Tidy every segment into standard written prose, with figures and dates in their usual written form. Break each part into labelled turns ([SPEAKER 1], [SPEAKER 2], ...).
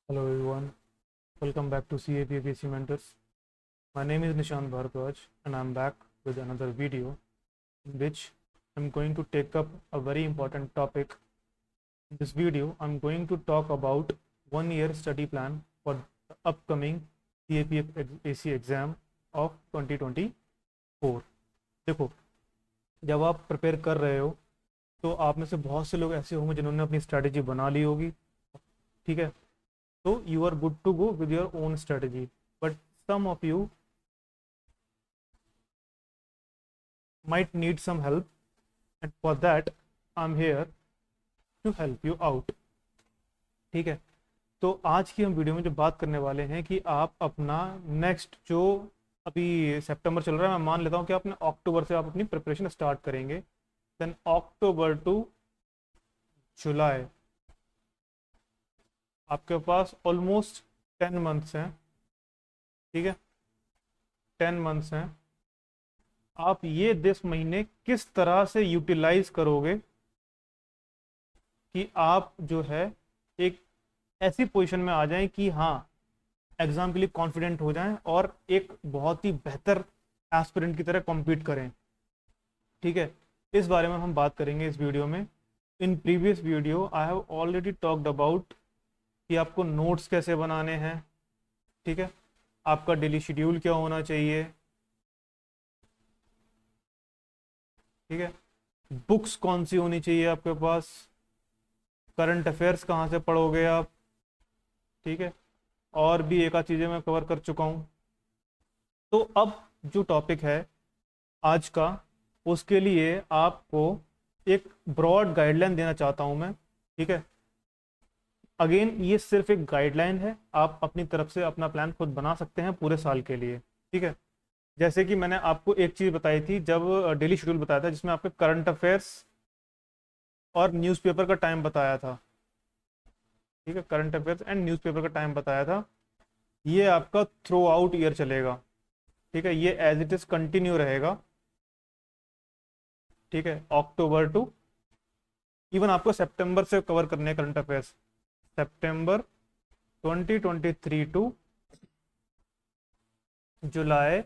[SPEAKER 1] Hello everyone, welcome back to CAPPC Mentors. My name is Nishant Bharadwaj and I'm back with another video in which I'm going to take up a very important topic. In this video, I'm going to talk about 1 year study plan for the upcoming CAPPC exam of 2024. देखो, जब आप prepare कर रहे हो तो आप में से बहुत से लोग ऐसे होंगे जिन्होंने अपनी स्ट्रैटेजी बना ली होगी, ठीक है। So you are good to go with your own strategy, but some of you might need some help, and for that I'm here to help you out. ठीक है, तो आज की हम वीडियो में जो बात करने वाले हैं कि आप अपना नेक्स्ट जो अभी सितंबर चल रहा है, मैं मान लेता हूँ कि आपने अक्टूबर से आप अपनी प्रिपरेशन स्टार्ट करेंगे, देन अक्टूबर टू जुलाई आपके पास ऑलमोस्ट 10 मंथ्स हैं, ठीक है। 10 मंथ्स हैं। आप ये 10 महीने किस तरह से यूटिलाइज करोगे कि आप जो है एक ऐसी पोजीशन में आ जाएं कि हाँ, एग्जाम के लिए कॉन्फिडेंट हो जाएं और एक बहुत ही बेहतर एस्पिरेंट की तरह कॉम्पीट करें, ठीक है। इस बारे में हम बात करेंगे इस वीडियो में। In previous video I have already talked about कि आपको नोट्स कैसे बनाने हैं, ठीक है, आपका डेली शेड्यूल क्या होना चाहिए, ठीक है, बुक्स कौन सी होनी चाहिए आपके पास, करंट अफेयर्स कहाँ से पढ़ोगे आप, ठीक है, और भी एक आध चीज़ें मैं कवर कर चुका हूँ। तो अब जो टॉपिक है आज का, उसके लिए आपको एक ब्रॉड गाइडलाइन देना चाहता हूँ मैं, ठीक है। अगेन ये सिर्फ एक गाइडलाइन है, आप अपनी तरफ से अपना प्लान खुद बना सकते हैं पूरे साल के लिए, ठीक है। जैसे कि मैंने आपको एक चीज़ बताई थी जब डेली शेड्यूल बताया था, जिसमें आपके करंट अफेयर्स और न्यूज़पेपर का टाइम बताया था, ठीक है, करंट अफेयर्स एंड न्यूज़पेपर का टाइम बताया था। ये आपका थ्रू आउट ईयर चलेगा, ठीक है, ये एज इट इज कंटिन्यू रहेगा, ठीक है, अक्टूबर टू इवन आपको सितंबर से कवर करने हैं करंट अफेयर्स, सितंबर 2023 टू जुलाई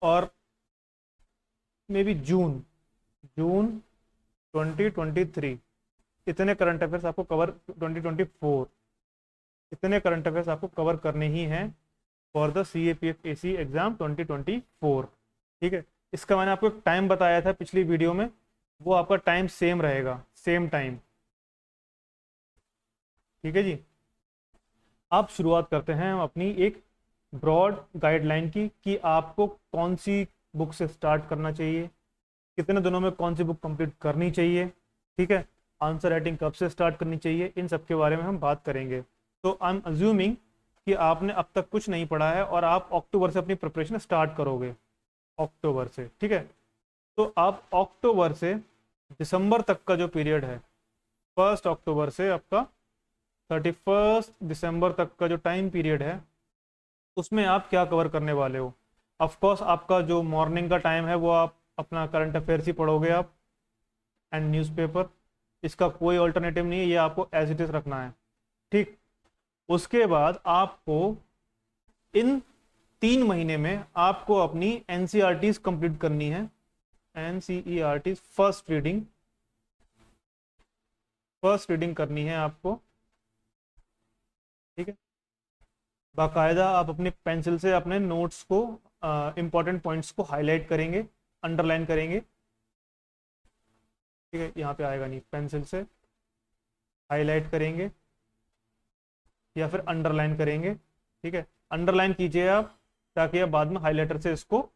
[SPEAKER 1] और मे बी जून 2023, इतने करंट अफेयर्स आपको कवर 2024, इतने करंट अफेयर्स आपको कवर करने ही हैं फॉर द CAPFAC एग्जाम 2024, ठीक है। इसका मैंने आपको एक टाइम बताया था पिछली वीडियो में, वो आपका टाइम सेम रहेगा, सेम टाइम, ठीक है जी। अब शुरुआत करते हैं हम अपनी एक ब्रॉड गाइडलाइन की कि आपको कौन सी बुक से स्टार्ट करना चाहिए, कितने दिनों में कौन सी बुक कंप्लीट करनी चाहिए, ठीक है, आंसर राइटिंग कब से स्टार्ट करनी चाहिए, इन सब के बारे में हम बात करेंगे। तो आई एम अज्यूमिंग कि आपने अब तक कुछ नहीं पढ़ा है और आप अक्टूबर से अपनी प्रिपरेशन स्टार्ट करोगे, अक्टूबर से, ठीक है। तो आप अक्टूबर से दिसंबर तक का जो पीरियड है, 1 अक्टूबर से आपका 31 दिसंबर तक का जो टाइम पीरियड है, उसमें आप क्या कवर करने वाले हो। ऑफ कोर्स आपका जो मॉर्निंग का टाइम है वो आप अपना करंट अफेयर्स ही पढ़ोगे आप एंड न्यूज़पेपर, इसका कोई ऑल्टरनेटिव नहीं है, ये आपको एज इट इज रखना है, ठीक। उसके बाद आपको इन 3 महीने में आपको अपनी NCERTs कंप्लीट करनी है, NCERTs फर्स्ट रीडिंग करनी है आपको, ठीक है। बाकायदा आप अपने पेंसिल से अपने नोट्स को, इंपॉर्टेंट पॉइंट्स को हाईलाइट करेंगे, अंडरलाइन करेंगे, ठीक है, यहाँ पे आएगा नहीं, पेंसिल से हाईलाइट करेंगे या फिर अंडरलाइन करेंगे, ठीक है, अंडरलाइन कीजिए आप ताकि आप बाद में हाईलाइटर से इसको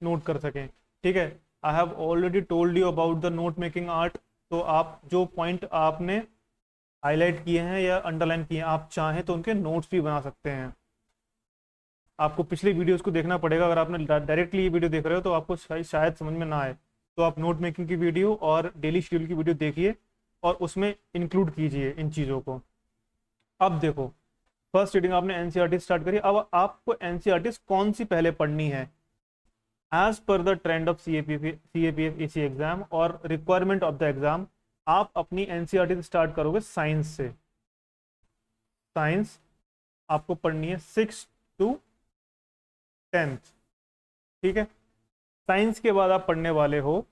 [SPEAKER 1] नोट कर सकें, ठीक है। I have already told you about the note making art, तो आप जो पॉइंट आपने हाईलाइट किए हैं या अंडरलाइन किए हैं, आप चाहें तो उनके नोट्स भी बना सकते हैं। आपको पिछली वीडियोस को देखना पड़ेगा, अगर आपने डायरेक्टली ये वीडियो देख रहे हो तो आपको शायद समझ में ना आए, तो आप नोट मेकिंग की वीडियो और डेली शेड्यूल की वीडियो देखिए और उसमें इंक्लूड कीजिए इन चीज़ों को। अब देखो, फर्स्ट रीडिंग आपने NCERT स्टार्ट करी, अब आपको NCERT कौन सी पहले पढ़नी है, as per the trend of CAPF AC exam और रिक्वायरमेंट ऑफ द एग्जाम, आप अपनी एनसीईआरटी से स्टार्ट करोगे साइंस से। साइंस आपको पढ़नी है 6 to 10th। ठीक है, साइंस के बाद आप पढ़ने वाले हो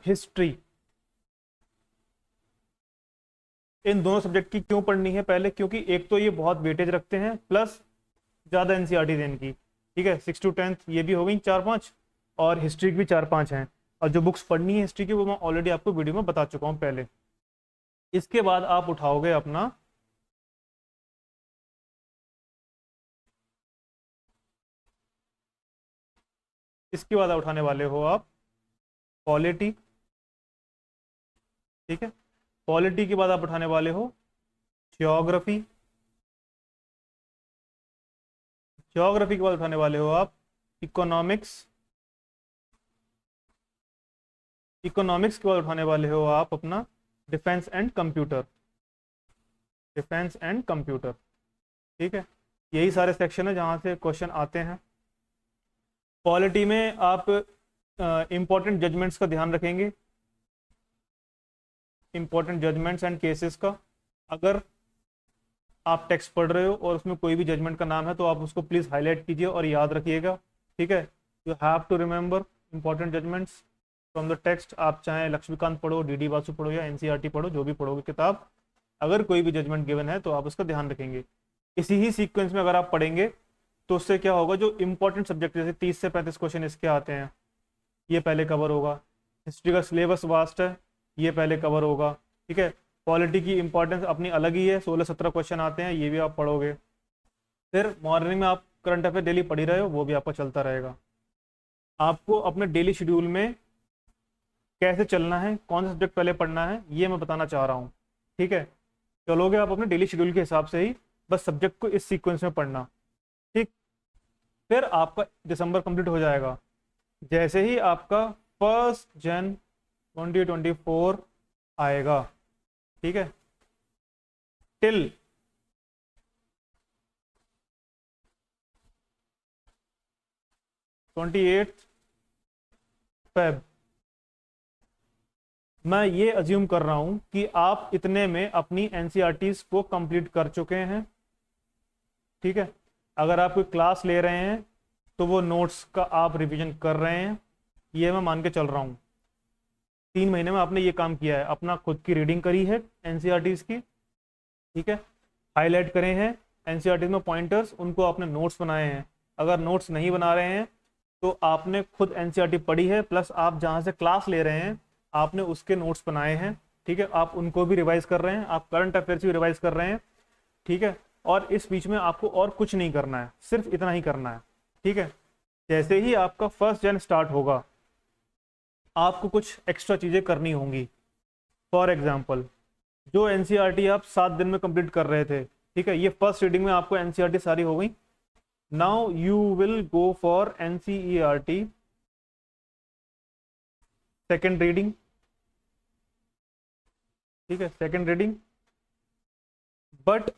[SPEAKER 1] हिस्ट्री। इन दोनों सब्जेक्ट की क्यों पढ़नी है पहले, क्योंकि एक तो ये बहुत वेटेज रखते हैं, प्लस ज़्यादा एनसीईआरटी इनकी। ठीक है, 6 to 10th ये भी हो गई 4-5, और हिस्ट्री की भी 4-5 हैं। और जो बुक्स पढ़नी है हिस्ट्री की वो मैं ऑलरेडी आपको वीडियो में बता चुका हूँ पहले। इसके बाद आप उठाओगे अपना इसके बाद आप उठाने वाले हो आप पॉलिटी। ठीक है, पॉलिटी के बाद आप उठाने वाले हो ज्योग्राफी। ज्योग्राफी के बाद उठाने वाले हो आप इकोनॉमिक्स। इकोनॉमिक्स के बाद उठाने वाले हो आप अपना defence and computer. Defence and computer. ठीक है, यही सारे सेक्शन है जहाँ से क्वेश्चन आते हैं। पॉलिटी में आप इंपॉर्टेंट जजमेंट्स का ध्यान रखेंगे, इंपॉर्टेंट जजमेंट्स एंड केसेस का। अगर आप टेक्स्ट पढ़ रहे हो और उसमें कोई भी जजमेंट का नाम है तो आप उसको प्लीज़ हाईलाइट कीजिए और याद रखिएगा। ठीक है, you have to remember important judgments from the text. आप चाहे लक्ष्मीकांत पढ़ो, डीडी बासु पढ़ो या एनसीईआरटी पढ़ो, जो भी पढ़ोगे किताब, अगर कोई भी जजमेंट गिवन है तो आप उसका ध्यान रखेंगे। इसी ही सीक्वेंस में अगर आप पढ़ेंगे तो उससे क्या होगा, जो इंपॉर्टेंट सब्जेक्ट जैसे 30 से 35 क्वेश्चन इसके आते हैं, ये पहले कवर होगा। हिस्ट्री का सिलेबस वास्ट है, ये पहले कवर होगा। ठीक है, पॉलिटी की इंपॉर्टेंस अपनी अलग ही है, 16-17 क्वेश्चन आते हैं, ये भी आप पढ़ोगे। फिर मॉर्निंग में आप करंट अफेयर डेली पढ़ी रहे हो, वो भी आपका चलता रहेगा। आपको अपने डेली शेड्यूल में कैसे चलना है, कौन सा सब्जेक्ट पहले पढ़ना है, ये मैं बताना चाह रहा हूँ। ठीक है, चलोगे आप अपने डेली शेड्यूल के हिसाब से ही, बस सब्जेक्ट को इस सीक्वेंस में पढ़ना। ठीक, फिर आपका दिसंबर कंप्लीट हो जाएगा। जैसे ही आपका 1 जनवरी 2024 आएगा, ठीक है, टिल 28 फेब, मैं ये अज्यूम कर रहा हूं कि आप इतने में अपनी एनसीईआरटीज को कंप्लीट कर चुके हैं। ठीक है, अगर आप कोई क्लास ले रहे हैं तो वो नोट्स का आप रिवीजन कर रहे हैं, ये मैं मान के चल रहा हूँ। 3 महीने में आपने ये काम किया है, अपना खुद की रीडिंग करी है एनसीईआरटीज की। ठीक है, हाईलाइट करे हैं एनसीईआरटीज में पॉइंटर्स, उनको आपने नोट्स बनाए हैं। अगर नोट्स नहीं बना रहे हैं तो आपने खुद एनसीईआरटी पढ़ी है, प्लस आप जहाँ से क्लास ले रहे हैं आपने उसके नोट्स बनाए हैं। ठीक है, आप उनको भी रिवाइज कर रहे हैं, आप करंट अफेयर्स भी रिवाइज कर रहे हैं। ठीक है, और इस बीच में आपको और कुछ नहीं करना है, सिर्फ इतना ही करना है। ठीक है, जैसे ही आपका 1 जनवरी स्टार्ट होगा आपको कुछ एक्स्ट्रा चीज़ें करनी होंगी। फॉर एग्जाम्पल, जो एनसीईआरटी आप 7 दिन में कंप्लीट कर रहे थे, ठीक है, ये फर्स्ट रीडिंग में आपको एनसीईआरटी सारी हो गई। Now you will go for NCERT second reading. ठीक है, second reading, but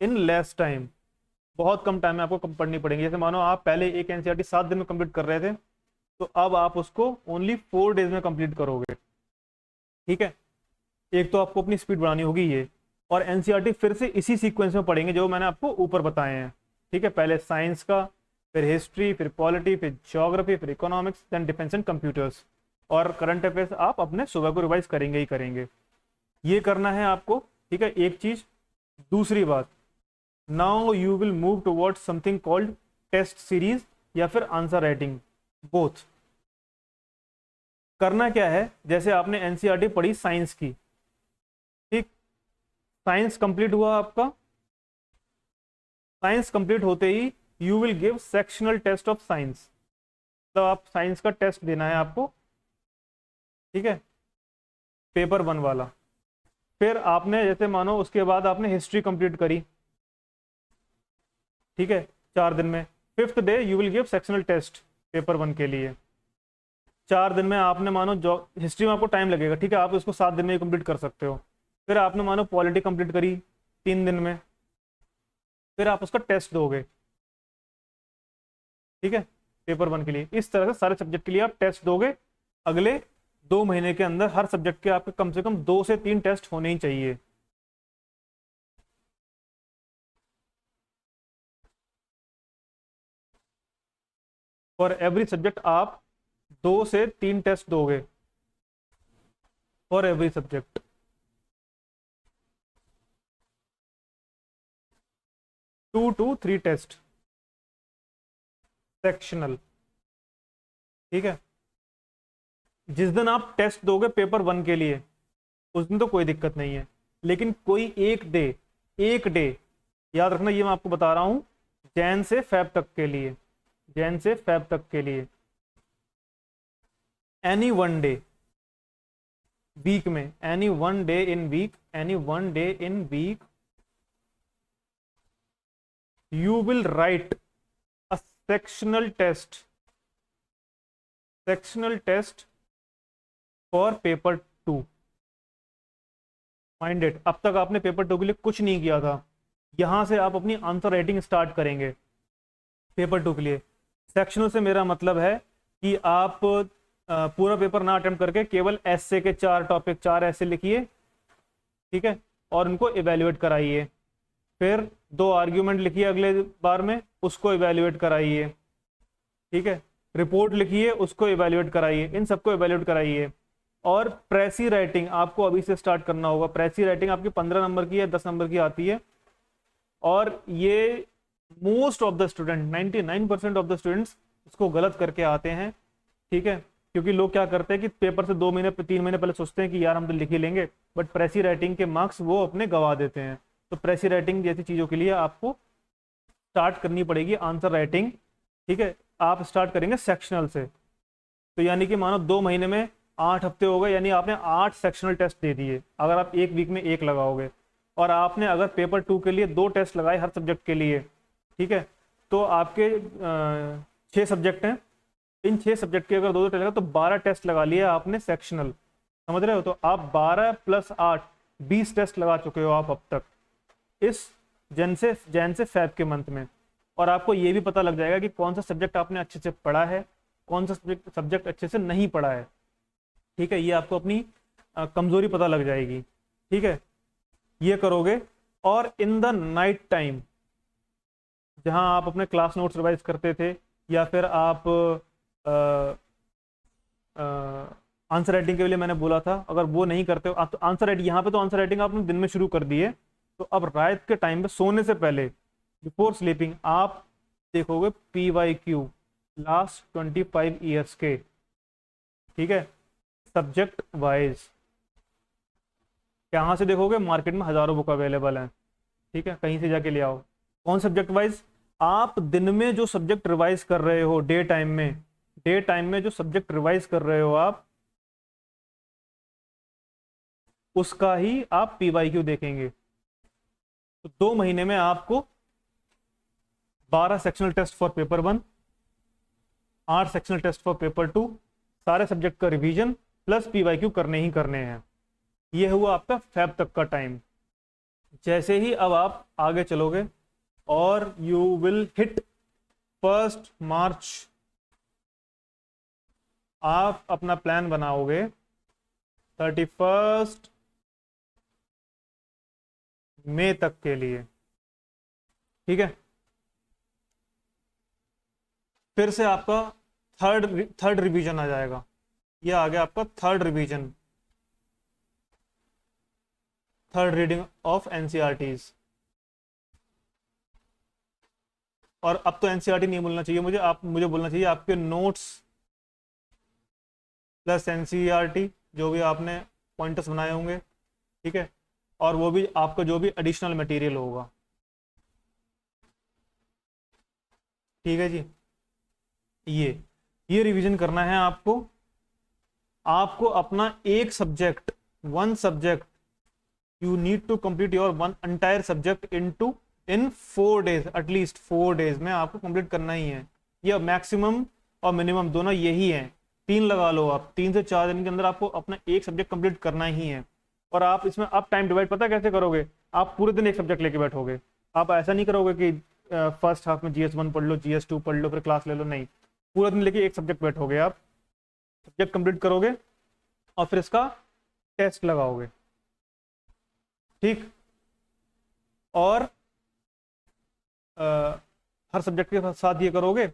[SPEAKER 1] in less time, बहुत कम टाइम में आपको पढ़नी पड़ेगी। जैसे मानो आप पहले एक एनसीईआरटी 7 दिन में कंप्लीट कर रहे थे, तो अब आप उसको ओनली 4 डेज में कंप्लीट करोगे। ठीक है, एक तो आपको अपनी स्पीड बढ़ानी होगी ये, और एनसीईआरटी फिर से इसी सीक्वेंस में पढ़ेंगे जो मैंने आपको ऊपर बताए हैं। ठीक है, पहले साइंस का, फिर हिस्ट्री, फिर पॉलिटी, फिर ज्योग्राफी, फिर economics, then defence and computers, और करंट अफेयर्स आप अपने सुबह को रिवाइज करेंगे ही करेंगे। ये करना है आपको। ठीक है, एक चीज। दूसरी बात, now you will move towards something called test series या फिर आंसर राइटिंग, बोथ। करना क्या है, जैसे आपने एनसीईआरटी पढ़ी साइंस की, ठीक, साइंस कंप्लीट हुआ आपका। साइंस कंप्लीट होते ही you will give sectional test of science, तो आप साइंस का टेस्ट देना है आपको। ठीक है, पेपर 1 वाला। फिर आपने जैसे मानो उसके बाद आपने हिस्ट्री कंप्लीट करी, ठीक है, 4 दिन में। 5th day you will give sectional test paper 1 के लिए। 4 दिन में आपने मानो जो हिस्ट्री में आपको टाइम लगेगा, ठीक है, आप इसको 7 दिन में ही कंप्लीट कर सकते हो। फिर आपने मानो पॉलिटी कंप्लीट करी 3 दिन में, फिर आप उसका टेस्ट दोगे। ठीक है, पेपर 1 के लिए इस तरह से सारे सब्जेक्ट के लिए आप टेस्ट दोगे अगले 2 महीने के अंदर हर सब्जेक्ट के आपके कम से कम 2 से 3 टेस्ट होने ही चाहिए। फॉर एवरी सब्जेक्ट आप 2 से 3 टेस्ट दोगे for every subject. 2 to 3 test sectional. ठीक है, जिस दिन आप टेस्ट दोगे पेपर 1 के लिए उस दिन तो कोई दिक्कत नहीं है, लेकिन कोई एक डे याद रखना, ये मैं आपको बता रहा हूं जैन से फेब तक के लिए, जैन से फेब तक के लिए एनी वन डे वीक में, any one day in week you will write a sectional test for paper 2। Mind it, अब तक आपने पेपर 2 के लिए कुछ नहीं किया था, यहां से आप अपनी आंसर राइटिंग स्टार्ट करेंगे पेपर 2 के लिए। सेक्शनल से मेरा मतलब है कि आप पूरा पेपर ना अटेम्प्ट करके केवल एसे के 4 टॉपिक 4 ऐसे लिखिए, ठीक है, और उनको इवेल्युएट कराइए। फिर 2 आर्ग्यूमेंट लिखिए अगले बार में, उसको इवेल्युएट कराइए। ठीक है, रिपोर्ट लिखिए, उसको इवेल्युएट कराइए, इन सबको इवेल्युएट कराइए। और प्रेसी राइटिंग आपको अभी से स्टार्ट करना होगा। प्रेसी राइटिंग आपकी 15 नंबर की है, 10 नंबर की आती है, और ये most of the student 99% of the students इसको गलत करके आते हैं। ठीक है, क्योंकि लोग क्या करते हैं कि पेपर से 2 महीने 3 महीने पहले सोचते हैं कि यार हम तो लिख ही लेंगे, बट प्रेसी राइटिंग के मार्क्स वो अपने गवा देते हैं। तो प्रेसी राइटिंग जैसी चीज़ों के लिए आपको स्टार्ट करनी पड़ेगी आंसर राइटिंग। ठीक है, आप स्टार्ट करेंगे सेक्शनल से, तो यानी कि मानो 2 महीने में 8 हफ्ते हो गए, यानी आपने 8 सेक्शनल टेस्ट दे दिए अगर आप एक वीक में 1 लगाओगे। और आपने अगर पेपर 2 के लिए 2 टेस्ट लगाए हर सब्जेक्ट के लिए, ठीक है, तो आपके 6 सब्जेक्ट हैं, इन 6 सब्जेक्ट के अगर 2 टेस्ट लगा तो 12 टेस्ट लगा लिए आपने सेक्शनल, समझ रहे हो। तो आप 12 + 8 20 टेस्ट लगा चुके हो आप अब तक इस जैन से फेब के मंथ में। और आपको ये भी पता लग जाएगा कि कौन सा सब्जेक्ट आपने अच्छे से पढ़ा है, कौन सा सब्जेक्ट अच्छे से नहीं पढ़ा है। ठीक है, ये आपको अपनी कमजोरी पता लग जाएगी। ठीक है, ये करोगे। और इन द नाइट टाइम जहां आप अपने क्लास नोट्स रिवाइज करते थे, या फिर आप आंसर राइटिंग के लिए मैंने बोला था, अगर वो नहीं करते हो आप तो आंसर राइटिंग, यहाँ पे तो आंसर राइटिंग आपने दिन में शुरू कर दी है, तो अब रात के टाइम पे सोने से पहले बिफोर स्लीपिंग आप देखोगे PYQ लास्ट 25 ईयर्स के। ठीक है, सब्जेक्ट वाइज कहाँ से देखोगे, मार्केट में हजारों बुक अवेलेबल हैं। ठीक है, कहीं से जाके ले आओ। कौन सब्जेक्ट वाइज, आप दिन में जो सब्जेक्ट रिवाइज कर रहे हो, डे टाइम में जो सब्जेक्ट रिवाइज कर रहे हो आप, उसका ही आप PYQ देखेंगे। तो 2 महीने में आपको 12 sectional test for paper 1, 8 sectional test for paper 2, सारे सब्जेक्ट का रिवीजन प्लस PYQ करने ही करने हैं। ये हुआ आपका फेब तक का टाइम। जैसे ही अब आप आगे चलोगे और यू विल हिट 1 मार्च, आप अपना प्लान बनाओगे 31 मई तक के लिए। ठीक है, फिर से आपका थर्ड रिवीजन आ जाएगा। ये आ गया आपका third revision, third reading of NCERTs। और अब तो NCERT नहीं बोलना चाहिए मुझे बोलना चाहिए आपके नोट्स प्लस NCERT जो भी आपने पॉइंटर्स बनाए होंगे। ठीक है, और वो भी आपका जो भी एडिशनल मटेरियल होगा। ठीक है जी, ये रिवीजन करना है आपको। आपको अपना एक subject, 1 subject, you need to complete your 1 entire subject in 4 days, at least 4 days में आपको कंप्लीट करना ही है। ये मैक्सिमम और मिनिमम दोनों यही है, 3 लगा लो आप, 3 से 4 दिन के अंदर आपको अपना एक सब्जेक्ट कंप्लीट करना ही है। और आप इसमें अब टाइम डिवाइड पता कैसे करोगे, आप पूरे दिन एक सब्जेक्ट लेके बैठोगे। आप ऐसा नहीं करोगे कि फर्स्ट हाफ में GS1 पढ़ लो, GS2 पढ़ लो, फिर क्लास ले लो, नहीं, पूरा दिन लेके एक सब्जेक्ट बैठोगे। आप सब्जेक्ट कंप्लीट करोगे, और फिर इसका टेस्ट लगाओगे, ठीक। और हर सब्जेक्ट के साथ ये करोगे,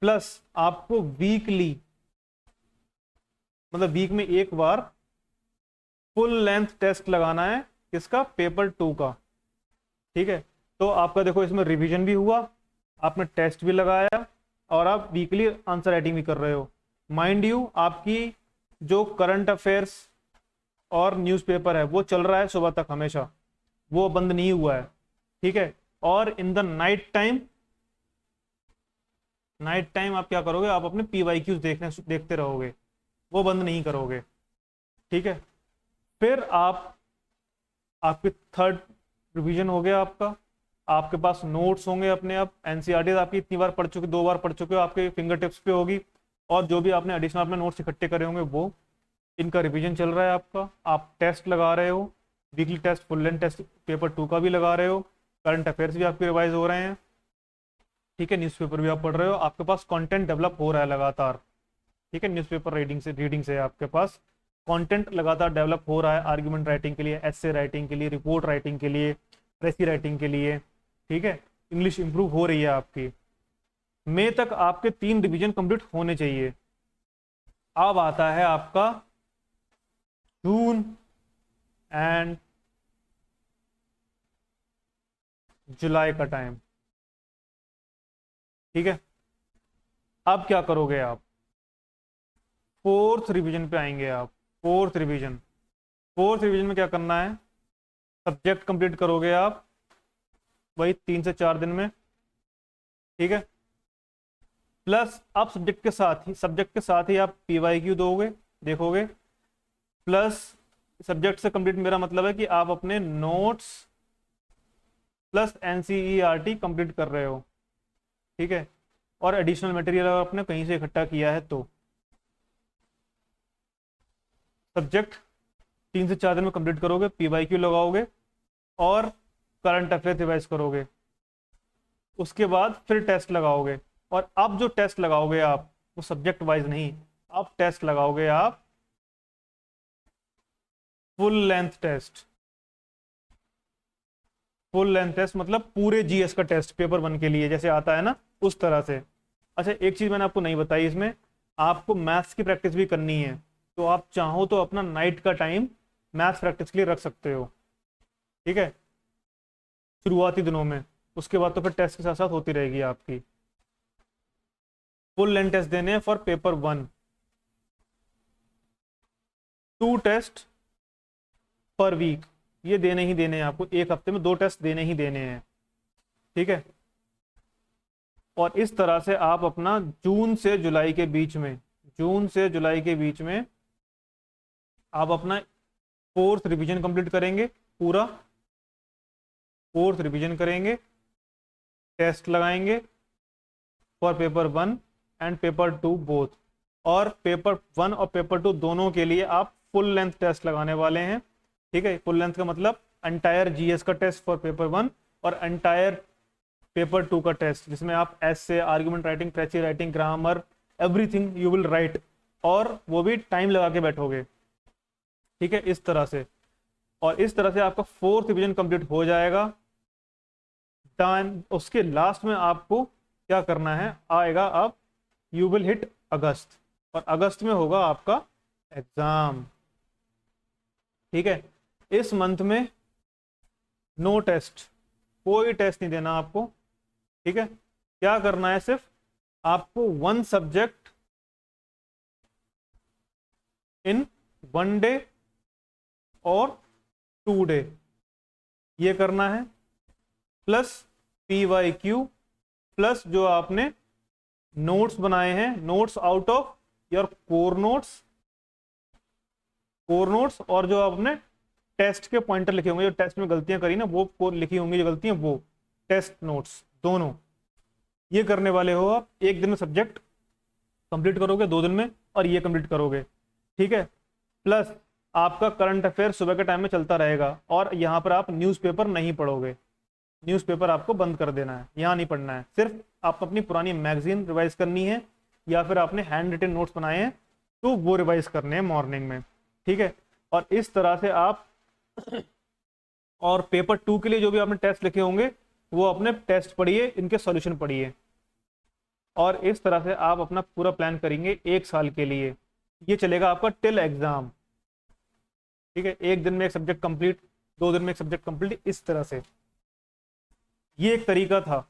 [SPEAKER 1] प्लस आपको वीकली, मतलब वीक में एक बार फुल लेंथ टेस्ट लगाना है, किसका, पेपर 2 का, ठीक है। तो आपका देखो इसमें रिवीजन भी हुआ, आपने टेस्ट भी लगाया, और आप वीकली आंसर राइटिंग भी कर रहे हो। माइंड यू, आपकी जो करंट अफेयर्स और न्यूज़पेपर है वो चल रहा है सुबह तक हमेशा, वो बंद नहीं हुआ है, ठीक है। और इन द नाइट टाइम, आप क्या करोगे, आप अपने PYQs देखते रहोगे, वो बंद नहीं करोगे, ठीक है। फिर आपके थर्ड रिवीजन हो गया आपका, आपके पास नोट्स होंगे अपने, आप NCERT आपकी इतनी बार पढ़ चुके, 2 बार पढ़ चुके हो, आपके फिंगर टिप्स पे होगी, और जो भी आपने एडिशनल अपने नोट्स इकट्ठे करे होंगे वो, इनका रिवीजन चल रहा है आपका। आप टेस्ट लगा रहे हो, weekly test, full length test paper 2 का भी लगा रहे हो, करंट अफेयर्स भी आपके रिवाइज हो रहे हैं, ठीक है। न्यूज़पेपर भी आप पढ़ रहे हो, आपके पास कंटेंट डेवलप हो रहा है लगातार, ठीक है। न्यूज़पेपर रीडिंग से आपके पास कंटेंट लगातार डेवलप हो रहा है, आर्गुमेंट राइटिंग के लिए, एसे राइटिंग के लिए, रिपोर्ट राइटिंग के लिए, प्रेसी राइटिंग के लिए, ठीक है। इंग्लिश इंप्रूव हो रही है आपकी। मई तक आपके 3 रिवीजन कंप्लीट होने चाहिए। अब आता है आपका जून एंड जुलाई का टाइम, ठीक है। अब क्या करोगे आप, 4th रिवीजन पे आएंगे आप। 4th रिवीजन में क्या करना है, सब्जेक्ट कंप्लीट करोगे आप वही 3 से 4 दिन में, ठीक है। प्लस आप सब्जेक्ट के साथ ही आप PYQ दोगे, देखोगे। प्लस सब्जेक्ट से कंप्लीट मेरा मतलब है कि आप अपने नोट्स प्लस NCERT कंप्लीट कर रहे हो, ठीक है। और एडिशनल मटेरियल अगर आपने कहीं से इकट्ठा किया है तो सब्जेक्ट 3 से 4 दिन में कंप्लीट करोगे, PYQ लगाओगे और करंट अफेयर रिवाइज करोगे। उसके बाद फिर टेस्ट लगाओगे, और अब जो टेस्ट लगाओगे आप वो सब्जेक्ट वाइज नहीं, अब टेस्ट लगाओगे आप full length test. Full length test मतलब पूरे GS का टेस्ट पेपर 1 के लिए जैसे आता है ना, उस तरह से। अच्छा, एक चीज मैंने आपको नहीं बताई, इसमें आपको मैथ्स की प्रैक्टिस भी करनी है, तो आप चाहो तो अपना नाइट का टाइम मैथ्स प्रैक्टिस के लिए रख सकते हो, ठीक है, शुरुआती दिनों में। उसके बाद तो फिर टेस्ट के साथ साथ होती रहेगी आपकी। फुल लेंथ टेस्ट देने हैं for paper 1, 2 test per week, ये देने ही देने हैं आपको, एक हफ्ते में 2 टेस्ट देने ही देने हैं, ठीक है। और इस तरह से आप अपना जून से जुलाई के बीच में आप अपना 4th रिवीजन कंप्लीट करेंगे, पूरा 4th रिवीजन करेंगे, टेस्ट लगाएंगे for paper 1 and paper 2 both. और पेपर 1 और पेपर 2 दोनों के लिए आप फुल लेंथ टेस्ट लगाने वाले हैं, ठीक है। फुल लेंथ का मतलब एंटायर GS का टेस्ट फॉर पेपर 1 और एंटायर पेपर 2 का टेस्ट, जिसमें आप essay, argument writing, precis writing, grammar, everything you will write, और वो भी टाइम लगा के बैठोगे, ठीक है, इस तरह से। और इस तरह से आपका 4th रिवीजन कंप्लीट हो जाएगा डन। उसके लास्ट में आपको क्या करना है आएगा, अब यू विल हिट अगस्त, और अगस्त में होगा आपका एग्जाम, ठीक है। इस मंथ में नो टेस्ट, कोई टेस्ट नहीं देना आपको, ठीक है। क्या करना है, सिर्फ आपको 1 सब्जेक्ट इन 1 डे और 2 डे ये करना है, प्लस PYQ, प्लस जो आपने नोट्स बनाए हैं, notes out of your core notes, और जो आपने टेस्ट के पॉइंटर लिखे होंगे, जो टेस्ट में गलतियां करी ना वो लिखी होंगी, जो गलतियां वो टेस्ट नोट्स दोनों ये करने वाले हो आप। एक दिन में सब्जेक्ट कंप्लीट करोगे, 2 दिन में, और ये कंप्लीट करोगे, ठीक है। प्लस आपका करंट अफेयर सुबह के टाइम में चलता रहेगा, और यहाँ पर आप न्यूज़पेपर नहीं पढ़ोगे, न्यूज़पेपर आपको बंद कर देना है, यहाँ नहीं पढ़ना है। सिर्फ आप अपनी पुरानी मैगजीन रिवाइज करनी है, या फिर आपने हैंड रिटन नोट्स बनाए हैं तो वो रिवाइज करने हैं मॉर्निंग में, ठीक है। और इस तरह से आप और पेपर 2 के लिए जो भी आपने टेस्ट लिखे होंगे वो अपने टेस्ट पढ़िए, इनके सॉल्यूशन पढ़िए, और इस तरह से आप अपना पूरा प्लान करेंगे 1 साल के लिए। ये चलेगा आपका टिल एग्जाम। ठीक है, 1 दिन में एक सब्जेक्ट कंप्लीट, 2 दिन में एक सब्जेक्ट कंप्लीट, इस तरह से। ये एक तरीका था।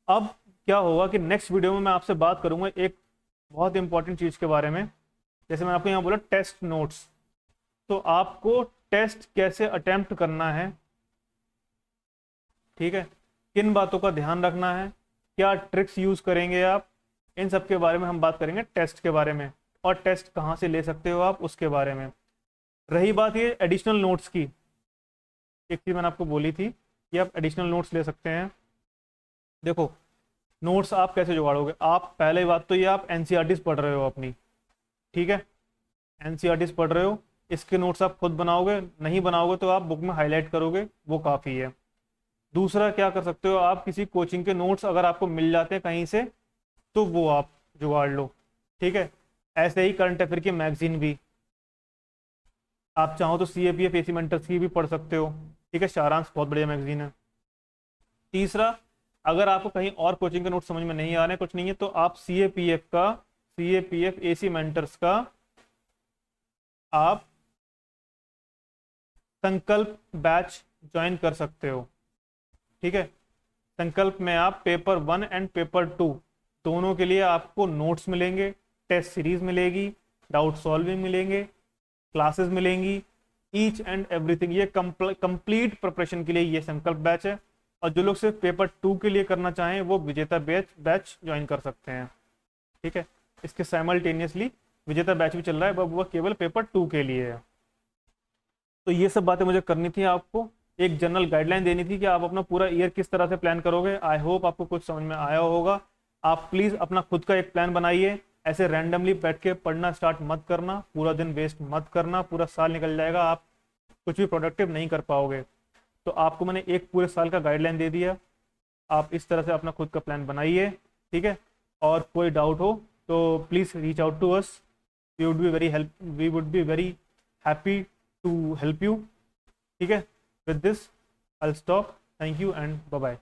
[SPEAKER 1] अब क्या होगा कि नेक्स्ट वीडियो में मैं आपसे बात करूंगा एक बहुत इंपॉर्टेंट चीज़ के बारे में। जैसे मैंने आपको यहाँ बोला टेस्ट नोट्स, तो आपको टेस्ट कैसे अटेम्प्ट करना है, ठीक है, किन बातों का ध्यान रखना है, क्या ट्रिक्स यूज़ करेंगे आप, इन सब के बारे में हम बात करेंगे, टेस्ट के बारे में, और टेस्ट कहाँ से ले सकते हो आप उसके बारे में। रही बात ये एडिशनल नोट्स की, एक चीज़ मैंने आपको बोली थी कि आप एडिशनल नोट्स ले सकते हैं। देखो, नोट्स आप कैसे जुगाड़ोगे? आप पहले बात तो ये आप एनसीईआरटीज़ पढ़ रहे हो अपनी, ठीक है, एनसीईआरटीज़ पढ़ रहे हो, इसके नोट्स आप खुद बनाओगे, नहीं बनाओगे तो आप बुक में हाईलाइट करोगे, वो काफ़ी है। दूसरा क्या कर सकते हो, आप किसी कोचिंग के नोट्स अगर आपको मिल जाते हैं कहीं से तो वो आप जुगाड़ लो, ठीक है। ऐसे ही करंट अफेयर की मैगजीन भी, आप चाहो तो CAPF AC मेंटर्स की भी पढ़ सकते हो, ठीक है, सारांश बहुत बढ़िया मैगजीन है। तीसरा, अगर आपको कहीं और कोचिंग के नोट्स समझ में नहीं आ रहे हैं, कुछ नहीं है, तो आप CAPF AC मेंटर्स का आप संकल्प बैच ज्वाइन कर सकते हो, ठीक है। संकल्प में आप पेपर 1 एंड पेपर 2 दोनों के लिए आपको नोट्स मिलेंगे, टेस्ट सीरीज मिलेगी, डाउट सॉल्विंग मिलेंगे, क्लासेस मिलेंगी, ईच एंड एवरीथिंग। ये कंप्लीट प्रिपरेशन के लिए ये संकल्प बैच है। और जो लोग सिर्फ पेपर 2 के लिए करना चाहें वो विजेता बैच ज्वाइन कर सकते हैं, ठीक है। इसके साइमल्टेनियसली विजेता बैच भी चल रहा है, वो केवल पेपर 2 के लिए है। तो ये सब बातें मुझे करनी थी, आपको एक जनरल गाइडलाइन देनी थी कि आप अपना पूरा ईयर किस तरह से प्लान करोगे। आई होप आपको कुछ समझ में आया होगा। आप प्लीज़ अपना खुद का एक प्लान बनाइए, ऐसे रैंडमली बैठ के पढ़ना स्टार्ट मत करना, पूरा दिन वेस्ट मत करना, पूरा साल निकल जाएगा, आप कुछ भी प्रोडक्टिव नहीं कर पाओगे। तो आपको मैंने एक पूरे साल का गाइडलाइन दे दिया, आप इस तरह से अपना खुद का प्लान बनाइए, ठीक है। और कोई डाउट हो तो please reach out to us, we would be very happy to help you, ठीक है। With this, I'll stop. Thank you and bye-bye.